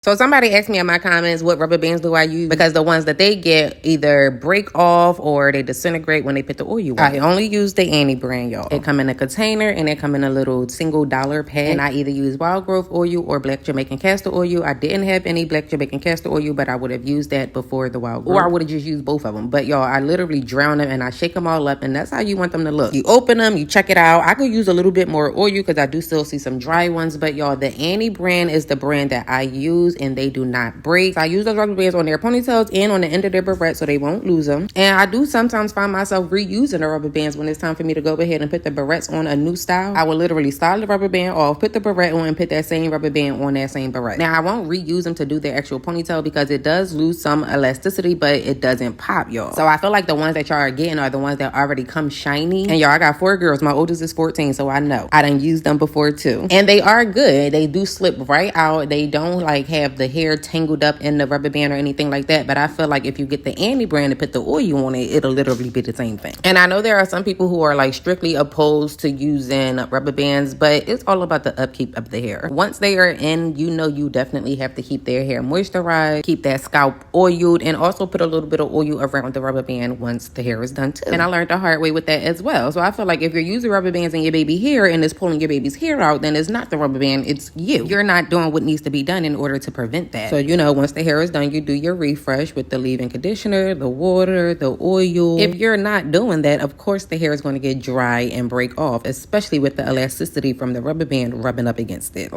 So somebody asked me in my comments what rubber bands do I use, because the ones that they get either break off or they disintegrate when they put the oil on. I only use the Annie brand, y'all. It come in a container and it come in a little $1 pack. And I either use Wild Growth oil or Black Jamaican Castor oil. I didn't have any Black Jamaican Castor oil, but I would have used that before the Wild Growth. Or I would have just used both of them. But y'all, I literally drown them and I shake them all up, and that's how you want them to look. You open them, you check it out. I could use a little bit more oil because I do still see some dry ones. But y'all, the Annie brand is the brand that I use, and they do not break. So I use those rubber bands on their ponytails and on the end of their barrette so they won't lose them. And I do sometimes find myself reusing the rubber bands when it's time for me to go ahead and put the barrettes on a new style. I will literally style the rubber band off, put the barrette on, and put that same rubber band on that same barrette. Now I won't reuse them to do their actual ponytail because it does lose some elasticity, but it doesn't pop, y'all. So I feel like the ones that y'all are getting are the ones that already come shiny. And y'all, I got 4 girls. My oldest is 14, so I know. I done used them before too. And they are good. They do slip right out. They don't like have the hair tangled up in the rubber band or anything like that. But I feel like if you get the Annie brand and put the oil on it, it'll literally be the same thing. And I know there are some people who are like strictly opposed to using rubber bands, but it's all about the upkeep of the hair. Once they are in, you know, you definitely have to keep their hair moisturized, keep that scalp oiled, and also put a little bit of oil around the rubber band once the hair is done too. And I learned the hard way with that as well. So I feel like if you're using rubber bands in your baby hair and it's pulling your baby's hair out, then it's not the rubber band, it's you. You're not doing what needs to be done in order to prevent that. So, you know, once the hair is done, you do your refresh with the leave-in conditioner, the water, the oil. If you're not doing that, of course the hair is going to get dry and break off, especially with the elasticity from the rubber band rubbing up against it.